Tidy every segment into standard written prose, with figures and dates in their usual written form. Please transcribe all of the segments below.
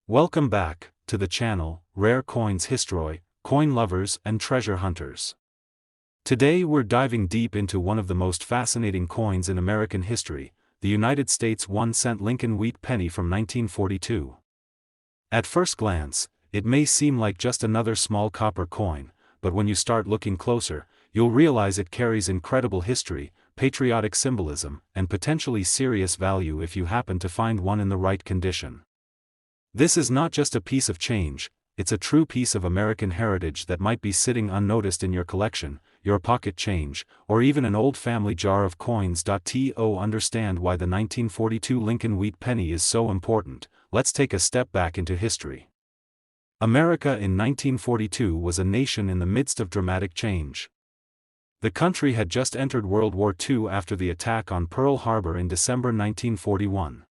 Welcome back to the channel, Rare Coins History, coin lovers and treasure hunters. Today we're diving deep into one of the most fascinating coins in American history, the United States 1-cent Lincoln wheat penny from 1942. At first glance, it may seem like just another small copper coin, but when you start looking closer, you'll realize it carries incredible history, patriotic symbolism, and potentially serious value if you happen to find one in the right condition. This is not just a piece of change, it's a true piece of American heritage that might be sitting unnoticed in your collection, your pocket change, or even an old family jar of coins. To understand why the 1942 Lincoln wheat penny is so important, let's take a step back into history. America in 1942 was a nation in the midst of dramatic change. The country had just entered World War II after the attack on Pearl Harbor in December 1941.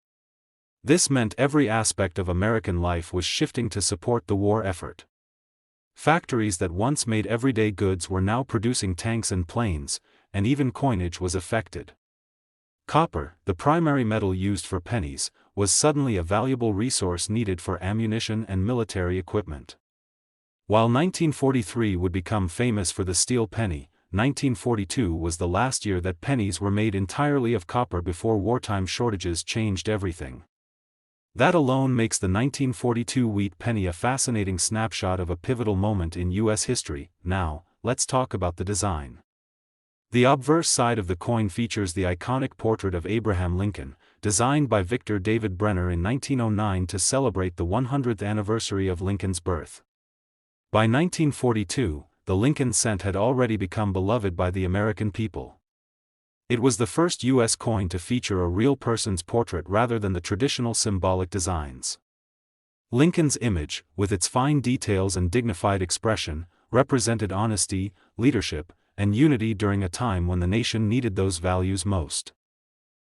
This meant every aspect of American life was shifting to support the war effort. Factories that once made everyday goods were now producing tanks and planes, and even coinage was affected. Copper, the primary metal used for pennies, was suddenly a valuable resource needed for ammunition and military equipment. While 1943 would become famous for the steel penny, 1942 was the last year that pennies were made entirely of copper before wartime shortages changed everything. That alone makes the 1942 wheat penny a fascinating snapshot of a pivotal moment in U.S. history. Now, let's talk about the design. The obverse side of the coin features the iconic portrait of Abraham Lincoln, designed by Victor David Brenner in 1909 to celebrate the 100th anniversary of Lincoln's birth. By 1942, the Lincoln cent had already become beloved by the American people. It was the first U.S. coin to feature a real person's portrait rather than the traditional symbolic designs. Lincoln's image, with its fine details and dignified expression, represented honesty, leadership, and unity during a time when the nation needed those values most.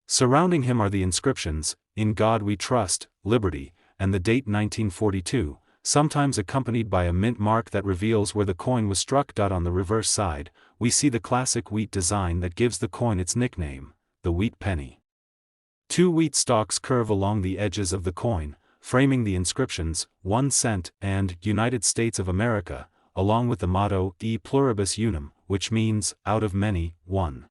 Surrounding him are the inscriptions, "In God We Trust," "Liberty," and the date 1942, sometimes accompanied by a mint mark that reveals where the coin was struck. On the reverse side, we see the classic wheat design that gives the coin its nickname, the wheat penny. Two wheat stalks curve along the edges of the coin, framing the inscriptions, 1 cent and United States of America, along with the motto, E pluribus unum, which means, out of many, one.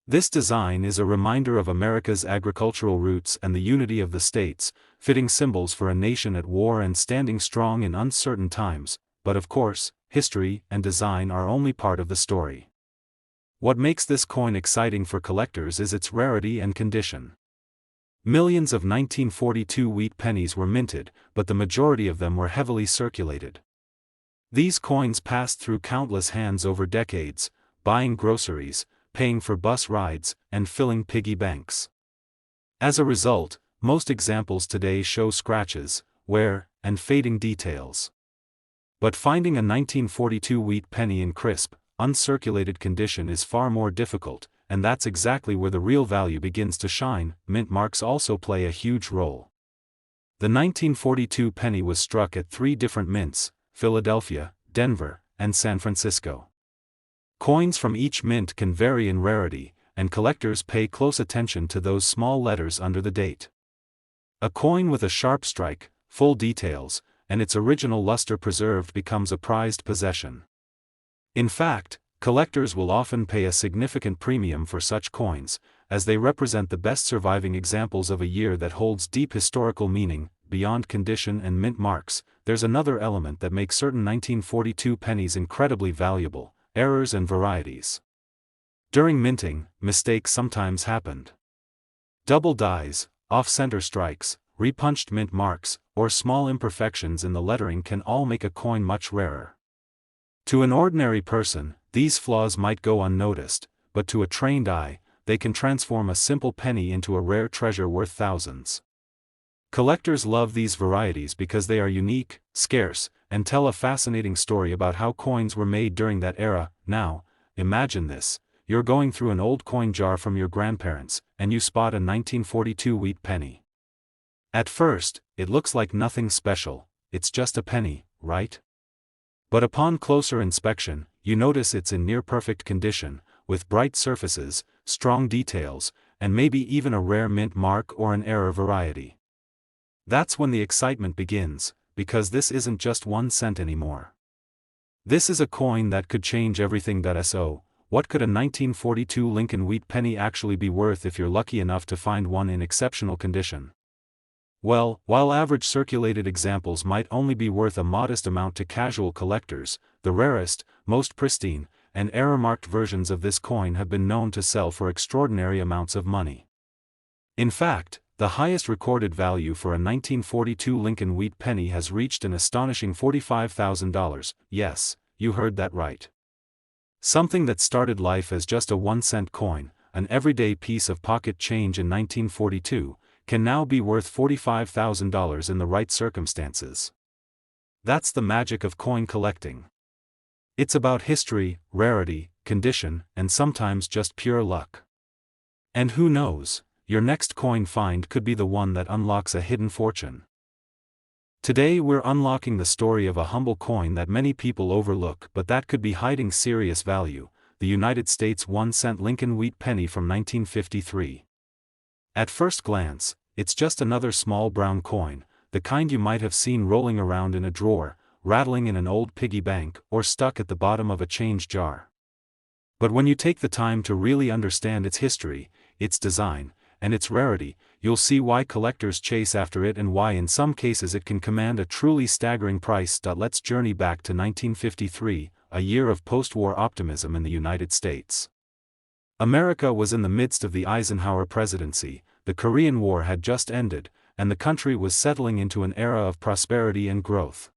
This design is a reminder of America's agricultural roots and the unity of the states, fitting symbols for a nation at war and standing strong in uncertain times. But of course, history and design are only part of the story. What makes this coin exciting for collectors is its rarity and condition. Millions of 1942 wheat pennies were minted, but the majority of them were heavily circulated. These coins passed through countless hands over decades, buying groceries, paying for bus rides, and filling piggy banks. As a result, most examples today show scratches, wear, and fading details. But finding a 1942 wheat penny in crisp, uncirculated condition is far more difficult, and that's exactly where the real value begins to shine. Mint marks also play a huge role. The 1942 penny was struck at 3 different mints: Philadelphia, Denver, and San Francisco. Coins from each mint can vary in rarity, and collectors pay close attention to those small letters under the date. A coin with a sharp strike, full details, and its original luster preserved becomes a prized possession. In fact, collectors will often pay a significant premium for such coins, as they represent the best surviving examples of a year that holds deep historical meaning. Beyond condition and mint marks, there's another element that makes certain 1942 pennies incredibly valuable: errors and varieties. During minting, mistakes sometimes happened. Double dies, off-center strikes, repunched mint marks, or small imperfections in the lettering can all make a coin much rarer. To an ordinary person, these flaws might go unnoticed, but to a trained eye, they can transform a simple penny into a rare treasure worth thousands. Collectors love these varieties because they are unique, scarce, and tell a fascinating story about how coins were made during that era. Now, imagine this: you're going through an old coin jar from your grandparents, and you spot a 1942 wheat penny. At first, it looks like nothing special, it's just a penny, right? But upon closer inspection, you notice it's in near-perfect condition, with bright surfaces, strong details, and maybe even a rare mint mark or an error variety. That's when the excitement begins, because this isn't just 1 cent anymore. This is a coin that could change everything. So, what could a 1942 Lincoln wheat penny actually be worth if you're lucky enough to find one in exceptional condition? Well, while average circulated examples might only be worth a modest amount to casual collectors, the rarest, most pristine, and error-marked versions of this coin have been known to sell for extraordinary amounts of money. In fact, the highest recorded value for a 1942 Lincoln wheat penny has reached an astonishing $45,000. Yes, you heard that right. Something that started life as just a 1-cent coin, an everyday piece of pocket change in 1942, can now be worth $45,000 in the right circumstances. That's the magic of coin collecting. It's about history, rarity, condition, and sometimes just pure luck. And who knows, your next coin find could be the one that unlocks a hidden fortune. Today we're unlocking the story of a humble coin that many people overlook but that could be hiding serious value, the United States 1-cent Lincoln wheat penny from 1953. At first glance, it's just another small brown coin, the kind you might have seen rolling around in a drawer, rattling in an old piggy bank, or stuck at the bottom of a change jar. But when you take the time to really understand its history, its design, and its rarity, you'll see why collectors chase after it and why in some cases it can command a truly staggering price. Let's journey back to 1953, a year of post-war optimism in the United States. America was in the midst of the Eisenhower presidency, the Korean War had just ended, and the country was settling into an era of prosperity and growth.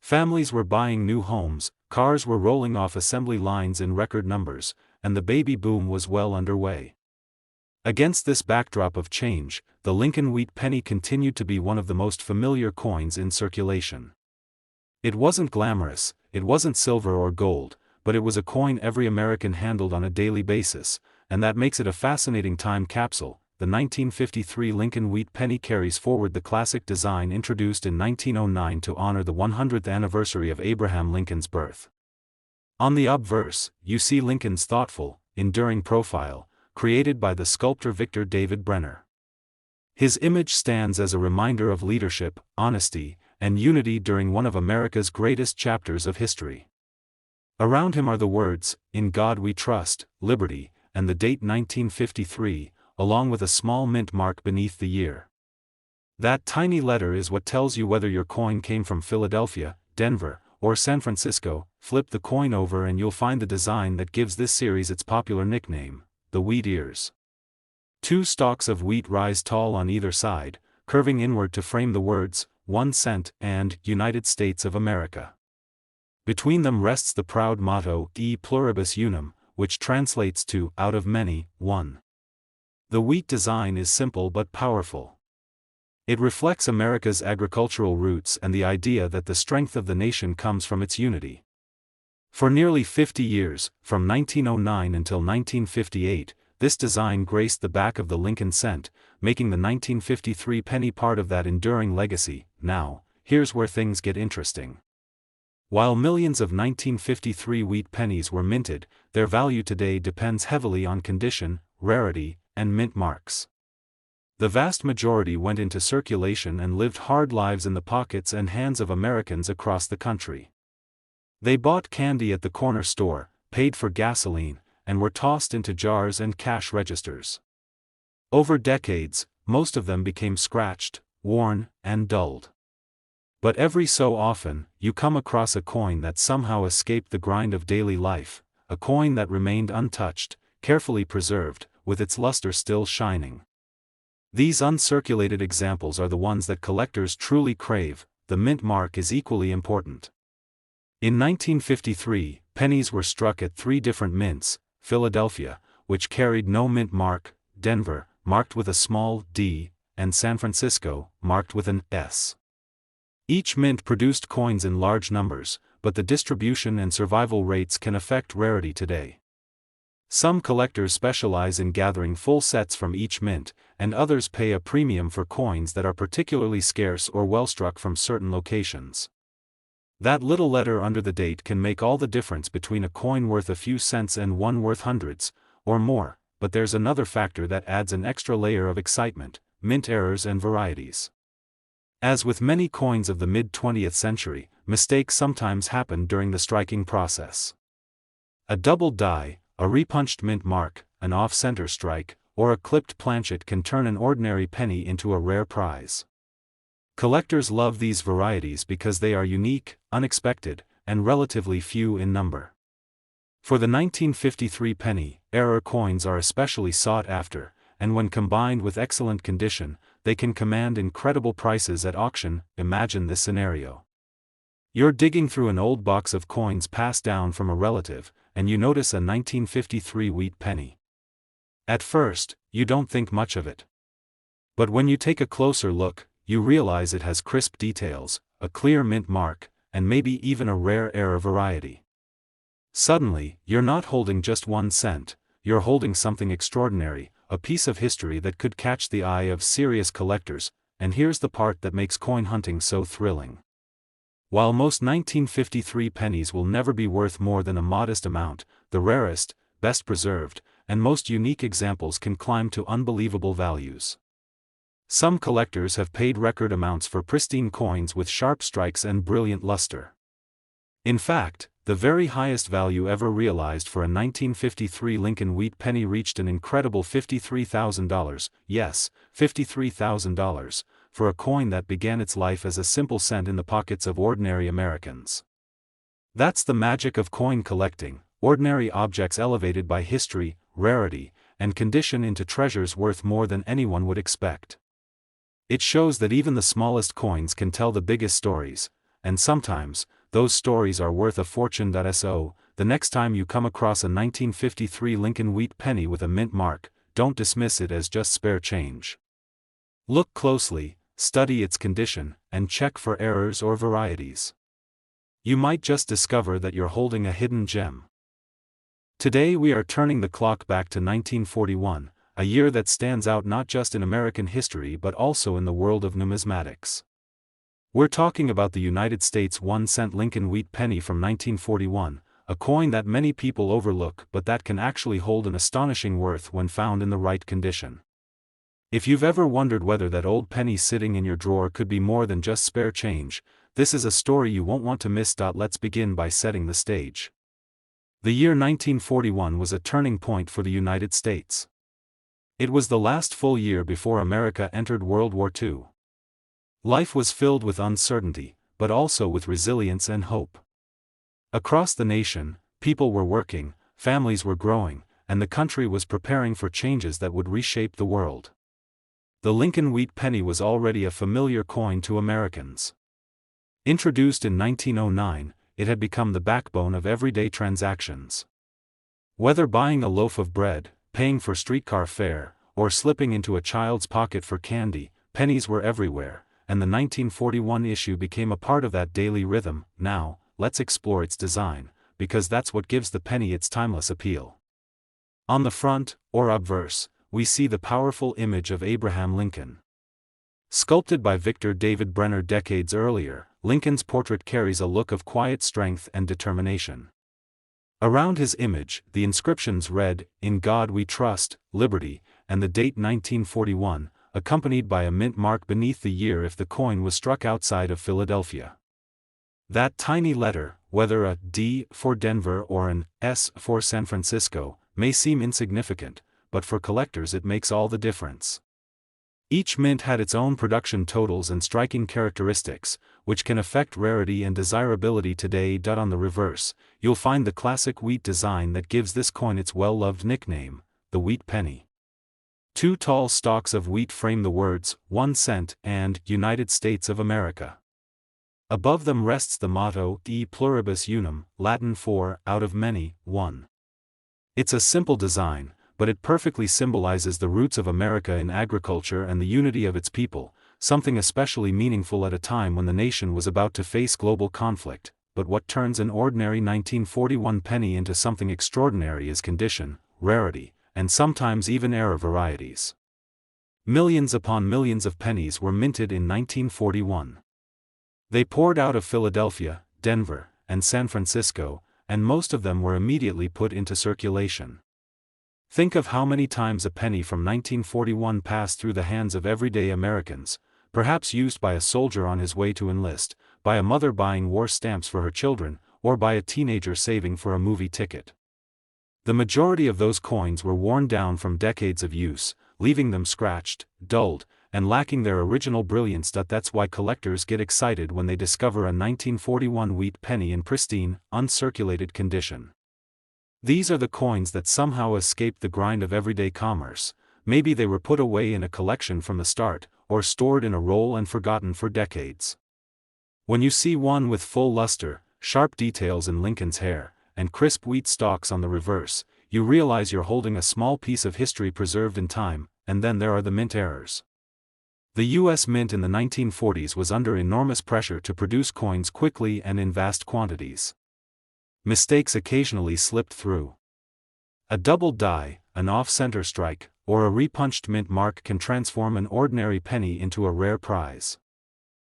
Families were buying new homes, cars were rolling off assembly lines in record numbers, and the baby boom was well underway. Against this backdrop of change, the Lincoln wheat penny continued to be one of the most familiar coins in circulation. It wasn't glamorous, it wasn't silver or gold, but it was a coin every American handled on a daily basis, and that makes it a fascinating time capsule. The 1953 Lincoln wheat penny carries forward the classic design introduced in 1909 to honor the 100th anniversary of Abraham Lincoln's birth. On the obverse, you see Lincoln's thoughtful, enduring profile, created by the sculptor Victor David Brenner. His image stands as a reminder of leadership, honesty, and unity during one of America's greatest chapters of history. Around him are the words, "In God We Trust, Liberty," and the date 1953, along with a small mint mark beneath the year. That tiny letter is what tells you whether your coin came from Philadelphia, Denver, or San Francisco. Flip the coin over and you'll find the design that gives this series its popular nickname, the wheat ears. Two stalks of wheat rise tall on either side, curving inward to frame the words, 1 cent, and United States of America. Between them rests the proud motto, E pluribus unum, which translates to, out of many, one. The wheat design is simple but powerful. It reflects America's agricultural roots and the idea that the strength of the nation comes from its unity. For nearly 50 years, from 1909 until 1958, this design graced the back of the Lincoln cent, making the 1953 penny part of that enduring legacy. Now, here's where things get interesting. While millions of 1953 wheat pennies were minted, their value today depends heavily on condition, rarity, and mint marks. The vast majority went into circulation and lived hard lives in the pockets and hands of Americans across the country. They bought candy at the corner store, paid for gasoline, and were tossed into jars and cash registers. Over decades, most of them became scratched, worn, and dulled. But every so often, you come across a coin that somehow escaped the grind of daily life, a coin that remained untouched, carefully preserved, with its luster still shining. These uncirculated examples are the ones that collectors truly crave. The mint mark is equally important. In 1953, pennies were struck at 3 different mints: Philadelphia, which carried no mint mark, Denver, marked with a small d, and San Francisco, marked with an S. Each mint produced coins in large numbers, but the distribution and survival rates can affect rarity today. Some collectors specialize in gathering full sets from each mint, and others pay a premium for coins that are particularly scarce or well struck from certain locations. That little letter under the date can make all the difference between a coin worth a few cents and one worth hundreds, or more, but there's another factor that adds an extra layer of excitement: mint errors and varieties. As with many coins of the mid-20th century, mistakes sometimes happened during the striking process. A doubled die, a repunched mint mark, an off-center strike, or a clipped planchet can turn an ordinary penny into a rare prize. Collectors love these varieties because they are unique, unexpected, and relatively few in number. For the 1953 penny, error coins are especially sought after, and when combined with excellent condition, they can command incredible prices at auction. Imagine this scenario. You're digging through an old box of coins passed down from a relative, and you notice a 1953 wheat penny. At first, you don't think much of it. But when you take a closer look, you realize it has crisp details, a clear mint mark, and maybe even a rare error variety. Suddenly, you're not holding just 1 cent, you're holding something extraordinary, a piece of history that could catch the eye of serious collectors. And here's the part that makes coin hunting so thrilling. While most 1953 pennies will never be worth more than a modest amount, the rarest, best preserved, and most unique examples can climb to unbelievable values. Some collectors have paid record amounts for pristine coins with sharp strikes and brilliant luster. In fact, the very highest value ever realized for a 1953 Lincoln wheat penny reached an incredible $53,000, yes, $53,000, for a coin that began its life as a simple cent in the pockets of ordinary Americans. That's the magic of coin collecting, ordinary objects elevated by history, rarity, and condition into treasures worth more than anyone would expect. It shows that even the smallest coins can tell the biggest stories, and sometimes, those stories are worth a fortune. So, the next time you come across a 1953 Lincoln wheat penny with a mint mark, don't dismiss it as just spare change. Look closely, study its condition, and check for errors or varieties. You might just discover that you're holding a hidden gem. Today we are turning the clock back to 1941, a year that stands out not just in American history but also in the world of numismatics. We're talking about the United States 1-cent Lincoln wheat penny from 1941, a coin that many people overlook but that can actually hold an astonishing worth when found in the right condition. If you've ever wondered whether that old penny sitting in your drawer could be more than just spare change, this is a story you won't want to miss. Let's begin by setting the stage. The year 1941 was a turning point for the United States. It was the last full year before America entered World War II. Life was filled with uncertainty, but also with resilience and hope. Across the nation, people were working, families were growing, and the country was preparing for changes that would reshape the world. The Lincoln wheat penny was already a familiar coin to Americans. Introduced in 1909, it had become the backbone of everyday transactions. Whether buying a loaf of bread, paying for streetcar fare, or slipping into a child's pocket for candy, pennies were everywhere, and the 1941 issue became a part of that daily rhythm. Now, let's explore its design, because that's what gives the penny its timeless appeal. On the front, or obverse, we see the powerful image of Abraham Lincoln. Sculpted by Victor David Brenner decades earlier, Lincoln's portrait carries a look of quiet strength and determination. Around his image, the inscriptions read, "In God We Trust, Liberty," and the date 1941, accompanied by a mint mark beneath the year if the coin was struck outside of Philadelphia. That tiny letter, whether a D for Denver or an S for San Francisco, may seem insignificant, but for collectors it makes all the difference. Each mint had its own production totals and striking characteristics, which can affect rarity and desirability today. On the reverse, you'll find the classic wheat design that gives this coin its well-loved nickname, the wheat penny. Two tall stalks of wheat frame the words, 1 cent, and United States of America. Above them rests the motto, E pluribus unum, Latin for, out of many, one. It's a simple design, but it perfectly symbolizes the roots of America in agriculture and the unity of its people, something especially meaningful at a time when the nation was about to face global conflict. But what turns an ordinary 1941 penny into something extraordinary is condition, rarity, and sometimes even error varieties. Millions upon millions of pennies were minted in 1941. They poured out of Philadelphia, Denver, and San Francisco, and most of them were immediately put into circulation. Think of how many times a penny from 1941 passed through the hands of everyday Americans, perhaps used by a soldier on his way to enlist, by a mother buying war stamps for her children, or by a teenager saving for a movie ticket. The majority of those coins were worn down from decades of use, leaving them scratched, dulled, and lacking their original brilliance. That's why collectors get excited when they discover a 1941 wheat penny in pristine, uncirculated condition. These are the coins that somehow escaped the grind of everyday commerce. Maybe they were put away in a collection from the start, or stored in a roll and forgotten for decades. When you see one with full luster, sharp details in Lincoln's hair, and crisp wheat stalks on the reverse, you realize you're holding a small piece of history preserved in time. And then there are the mint errors. The U.S. Mint in the 1940s was under enormous pressure to produce coins quickly and in vast quantities. Mistakes occasionally slipped through. A doubled die, an off-center strike, or a repunched mint mark can transform an ordinary penny into a rare prize.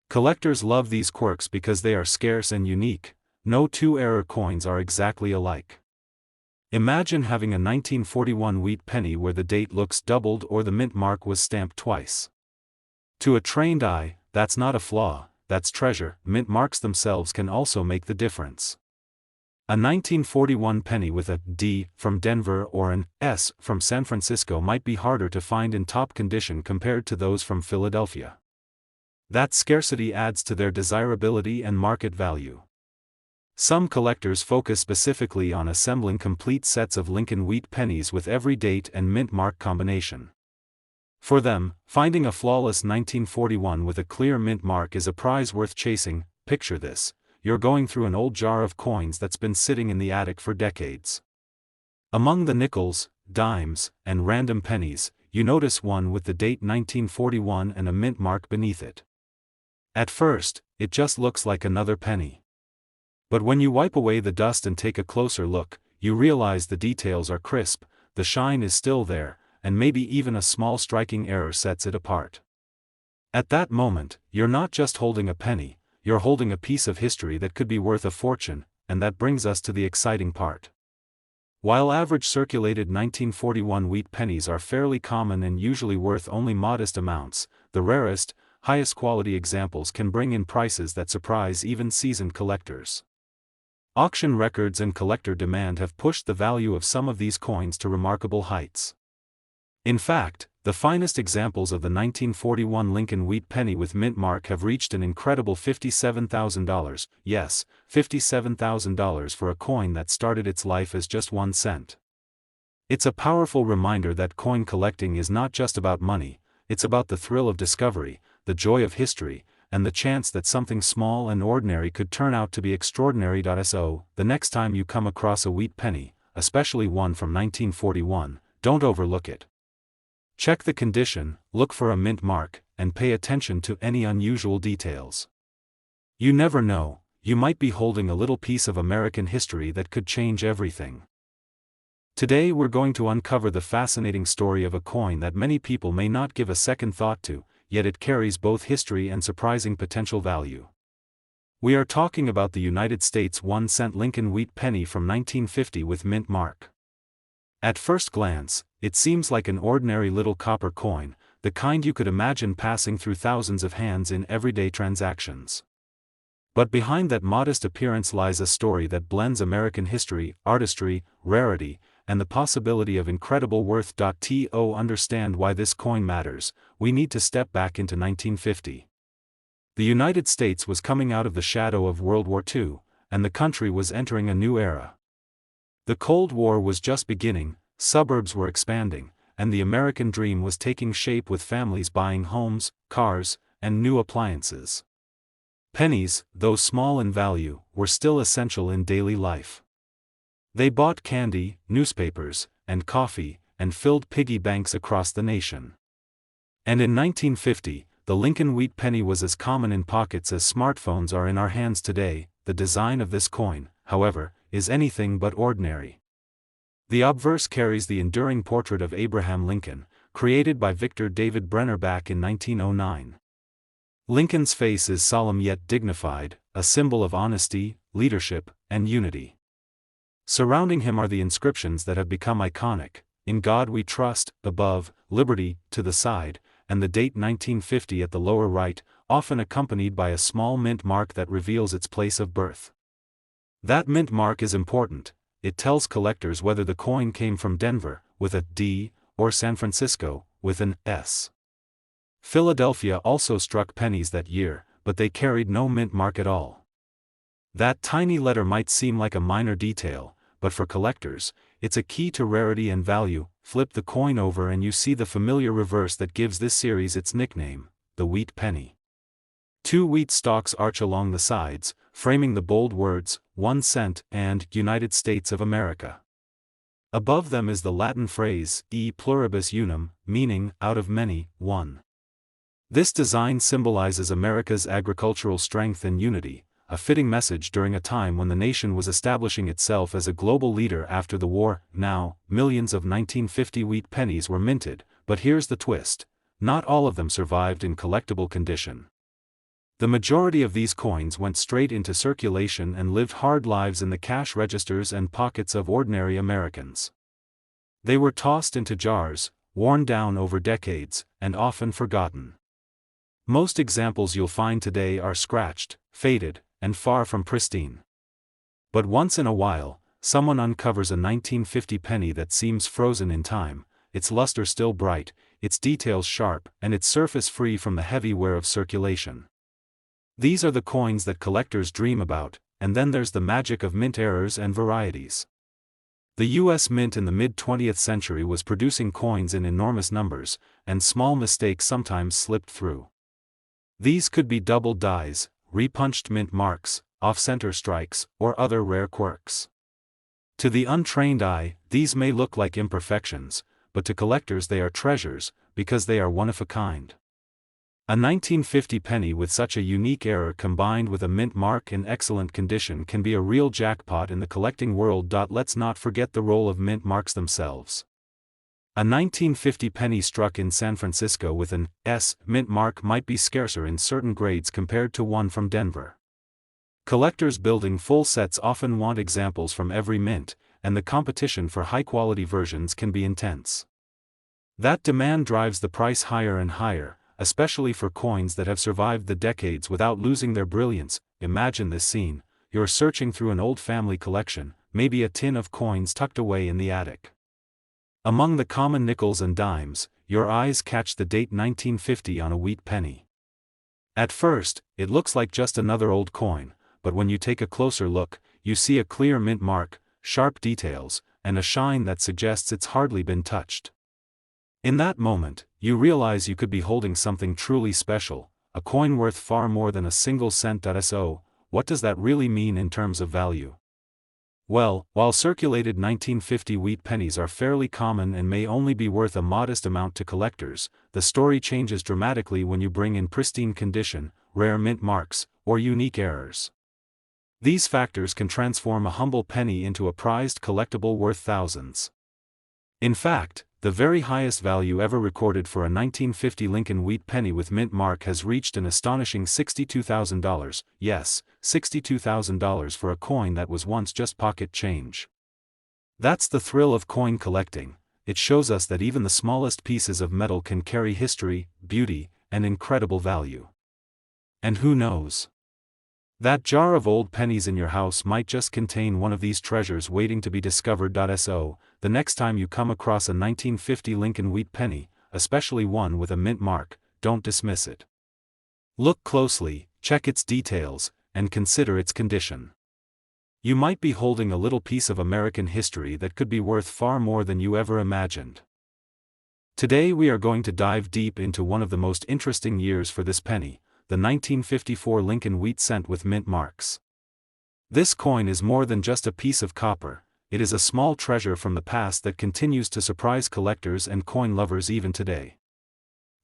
Collectors love these quirks because they are scarce and unique. No two error coins are exactly alike. Imagine having a 1941 wheat penny where the date looks doubled or the mint mark was stamped twice. To a trained eye, that's not a flaw, that's treasure. Mint marks themselves can also make the difference. A 1941 penny with a D from Denver or an S from San Francisco might be harder to find in top condition compared to those from Philadelphia. That scarcity adds to their desirability and market value. Some collectors focus specifically on assembling complete sets of Lincoln wheat pennies with every date and mint mark combination. For them, finding a flawless 1941 with a clear mint mark is a prize worth chasing. Picture this: you're going through an old jar of coins that's been sitting in the attic for decades. Among the nickels, dimes, and random pennies, you notice one with the date 1941 and a mint mark beneath it. At first, it just looks like another penny. But when you wipe away the dust and take a closer look, you realize the details are crisp, the shine is still there, and maybe even a small striking error sets it apart. At that moment, you're not just holding a penny, you're holding a piece of history that could be worth a fortune. And that brings us to the exciting part. While average circulated 1941 wheat pennies are fairly common and usually worth only modest amounts, the rarest, highest quality examples can bring in prices that surprise even seasoned collectors. Auction records and collector demand have pushed the value of some of these coins to remarkable heights. In fact, the finest examples of the 1941 Lincoln wheat penny with mint mark have reached an incredible $57,000, yes, $57,000 for a coin that started its life as just 1 cent. It's a powerful reminder that coin collecting is not just about money, it's about the thrill of discovery, the joy of history, and the chance that something small and ordinary could turn out to be extraordinary. So, the next time you come across a wheat penny, especially one from 1941, don't overlook it. Check the condition, look for a mint mark, and pay attention to any unusual details. You never know, you might be holding a little piece of American history that could change everything. Today we're going to uncover the fascinating story of a coin that many people may not give a second thought to, yet it carries both history and surprising potential value. We are talking about the United States 1-cent Lincoln wheat penny from 1950 with mint mark. At first glance, it seems like an ordinary little copper coin, the kind you could imagine passing through thousands of hands in everyday transactions. But behind that modest appearance lies a story that blends American history, artistry, rarity, and the possibility of incredible worth. To understand why this coin matters, we need to step back into 1950. The United States was coming out of the shadow of World War II, and the country was entering a new era. The Cold War was just beginning, suburbs were expanding, and the American dream was taking shape with families buying homes, cars, and new appliances. Pennies, though small in value, were still essential in daily life. They bought candy, newspapers, and coffee, and filled piggy banks across the nation. And in 1950, the Lincoln wheat penny was as common in pockets as smartphones are in our hands today. The design of this coin, however, is anything but ordinary. The obverse carries the enduring portrait of Abraham Lincoln, created by Victor David Brenner back in 1909. Lincoln's face is solemn yet dignified, a symbol of honesty, leadership, and unity. Surrounding him are the inscriptions that have become iconic: "In God We Trust," above, "Liberty," to the side, and the date 1950 at the lower right, often accompanied by a small mint mark that reveals its place of birth. That mint mark is important. It tells collectors whether the coin came from Denver, with a D, or San Francisco, with an S. Philadelphia also struck pennies that year, but they carried no mint mark at all. That tiny letter might seem like a minor detail, but for collectors, it's a key to rarity and value. Flip the coin over and you see the familiar reverse that gives this series its nickname, the wheat penny. Two wheat stalks arch along the sides, framing the bold words, 1 cent and United States of America. Above them is the Latin phrase, e pluribus unum, meaning, out of many, one. This design symbolizes America's agricultural strength and unity, a fitting message during a time when the nation was establishing itself as a global leader after the war. Now, millions of 1950 wheat pennies were minted, but here's the twist: not all of them survived in collectible condition. The majority of these coins went straight into circulation and lived hard lives in the cash registers and pockets of ordinary Americans. They were tossed into jars, worn down over decades, and often forgotten. Most examples you'll find today are scratched, faded, and far from pristine. But once in a while, someone uncovers a 1950 penny that seems frozen in time, its luster still bright, its details sharp, and its surface free from the heavy wear of circulation. These are the coins that collectors dream about, and then there's the magic of mint errors and varieties. The U.S. Mint in the mid-20th century was producing coins in enormous numbers, and small mistakes sometimes slipped through. These could be double dies, repunched mint marks, off-center strikes, or other rare quirks. To the untrained eye, these may look like imperfections, but to collectors they are treasures, because they are one of a kind. A 1950 penny with such a unique error combined with a mint mark in excellent condition can be a real jackpot in the collecting world. Let's not forget the role of mint marks themselves. A 1950 penny struck in San Francisco with an S mint mark might be scarcer in certain grades compared to one from Denver. Collectors building full sets often want examples from every mint, and the competition for high-quality versions can be intense. That demand drives the price higher and higher, especially for coins that have survived the decades without losing their brilliance. Imagine this scene: you're searching through an old family collection, maybe a tin of coins tucked away in the attic. Among the common nickels and dimes, your eyes catch the date 1950 on a wheat penny. At first, it looks like just another old coin, but when you take a closer look, you see a clear mint mark, sharp details, and a shine that suggests it's hardly been touched. In that moment, you realize you could be holding something truly special, a coin worth far more than a single cent. So, what does that really mean in terms of value? Well, while circulated 1950 wheat pennies are fairly common and may only be worth a modest amount to collectors, the story changes dramatically when you bring in pristine condition, rare mint marks, or unique errors. These factors can transform a humble penny into a prized collectible worth thousands. In fact, the very highest value ever recorded for a 1950 Lincoln wheat penny with mint mark has reached an astonishing $62,000, yes, $62,000 for a coin that was once just pocket change. That's the thrill of coin collecting. It shows us that even the smallest pieces of metal can carry history, beauty, and incredible value. And who knows? That jar of old pennies in your house might just contain one of these treasures waiting to be discovered. So, the next time you come across a 1950 Lincoln wheat penny, especially one with a mint mark, don't dismiss it. Look closely, check its details, and consider its condition. You might be holding a little piece of American history that could be worth far more than you ever imagined. Today we are going to dive deep into one of the most interesting years for this penny, the 1954 Lincoln wheat cent with mint marks. This coin is more than just a piece of copper, it is a small treasure from the past that continues to surprise collectors and coin lovers even today.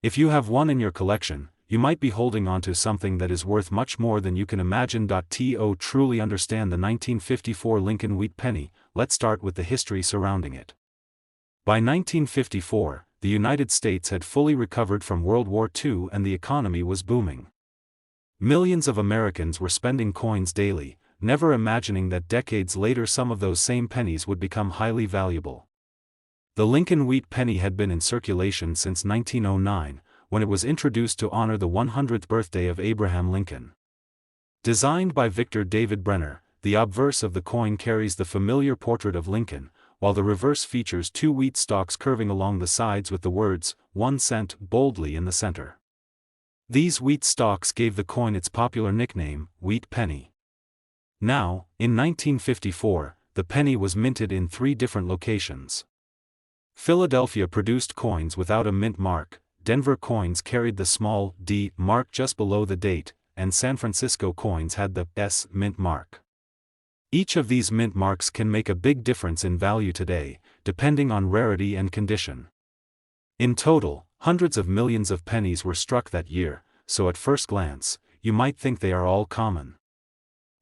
If you have one in your collection, you might be holding onto something that is worth much more than you can imagine. To truly understand the 1954 Lincoln wheat penny, let's start with the history surrounding it. By 1954, the United States had fully recovered from World War II and the economy was booming. Millions of Americans were spending coins daily, never imagining that decades later some of those same pennies would become highly valuable. The Lincoln wheat penny had been in circulation since 1909, when it was introduced to honor the 100th birthday of Abraham Lincoln. Designed by Victor David Brenner, the obverse of the coin carries the familiar portrait of Lincoln, while the reverse features two wheat stalks curving along the sides with the words, 1 cent, boldly in the center. These wheat stalks gave the coin its popular nickname, Wheat Penny. Now, in 1954, the penny was minted in 3 different locations. Philadelphia produced coins without a mint mark, Denver coins carried the small D mark just below the date, and San Francisco coins had the S mint mark. Each of these mint marks can make a big difference in value today, depending on rarity and condition. In total, hundreds of millions of pennies were struck that year, so at first glance, you might think they are all common.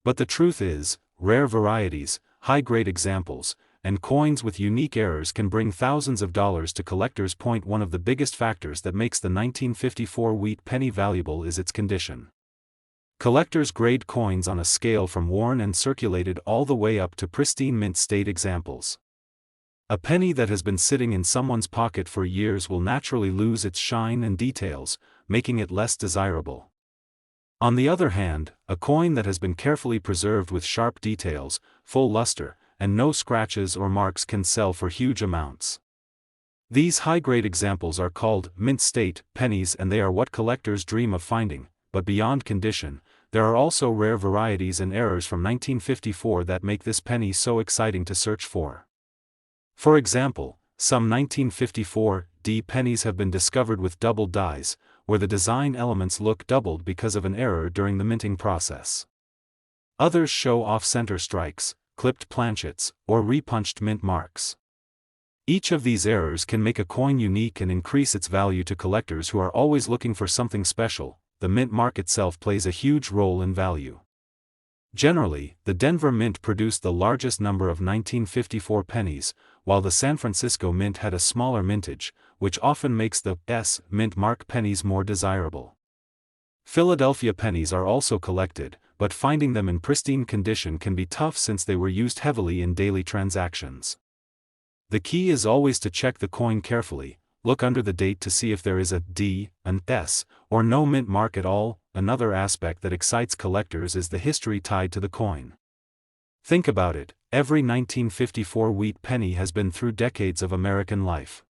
But the truth is, rare varieties, high-grade examples, and coins with unique errors can bring thousands of dollars to collectors. One of the biggest factors that makes the 1954 wheat penny valuable is its condition. Collectors grade coins on a scale from worn and circulated all the way up to pristine mint state examples. A penny that has been sitting in someone's pocket for years will naturally lose its shine and details, making it less desirable. On the other hand, a coin that has been carefully preserved with sharp details, full luster, and no scratches or marks can sell for huge amounts. These high-grade examples are called mint state pennies, and they are what collectors dream of finding. But beyond condition, there are also rare varieties and errors from 1954 that make this penny so exciting to search for. For example, some 1954 D pennies have been discovered with doubled dies, where the design elements look doubled because of an error during the minting process. Others show off-center strikes, clipped planchets, or repunched mint marks. Each of these errors can make a coin unique and increase its value to collectors who are always looking for something special. The mint mark itself plays a huge role in value. Generally, the Denver Mint produced the largest number of 1954 pennies, while the San Francisco Mint had a smaller mintage, which often makes the S mint mark pennies more desirable. Philadelphia pennies are also collected, but finding them in pristine condition can be tough since they were used heavily in daily transactions. The key is always to check the coin carefully. Look under the date to see if there is a D, an S, or no mint mark at all. Another aspect that excites collectors is the history tied to the coin. Think about it, every 1954 wheat penny has been through decades of American life.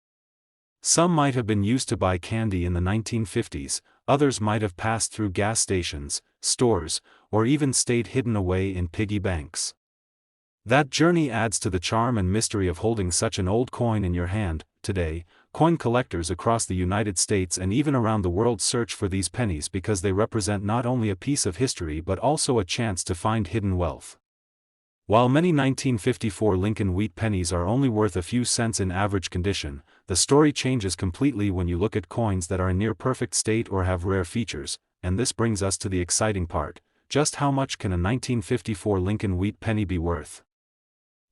Some might have been used to buy candy in the 1950s, others might have passed through gas stations, stores, or even stayed hidden away in piggy banks. That journey adds to the charm and mystery of holding such an old coin in your hand. Today, coin collectors across the United States and even around the world search for these pennies because they represent not only a piece of history but also a chance to find hidden wealth. While many 1954 Lincoln wheat pennies are only worth a few cents in average condition, the story changes completely when you look at coins that are in near perfect state or have rare features, and this brings us to the exciting part: just how much can a 1954 Lincoln wheat penny be worth?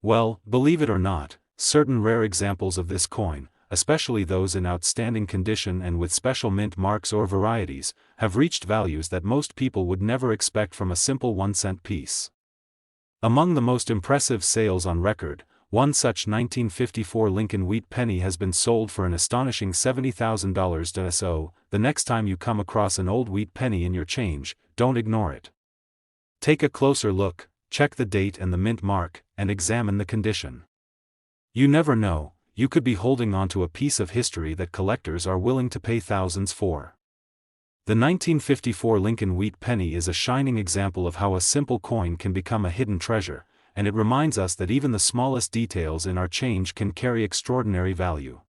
Well, believe it or not, certain rare examples of this coin, especially those in outstanding condition and with special mint marks or varieties, have reached values that most people would never expect from a simple 1-cent piece. Among the most impressive sales on record, one such 1954 Lincoln wheat penny has been sold for an astonishing $70,000. So, the next time you come across an old wheat penny in your change, don't ignore it. Take a closer look, check the date and the mint mark, and examine the condition. You never know, you could be holding onto a piece of history that collectors are willing to pay thousands for. The 1954 Lincoln wheat penny is a shining example of how a simple coin can become a hidden treasure, and it reminds us that even the smallest details in our change can carry extraordinary value.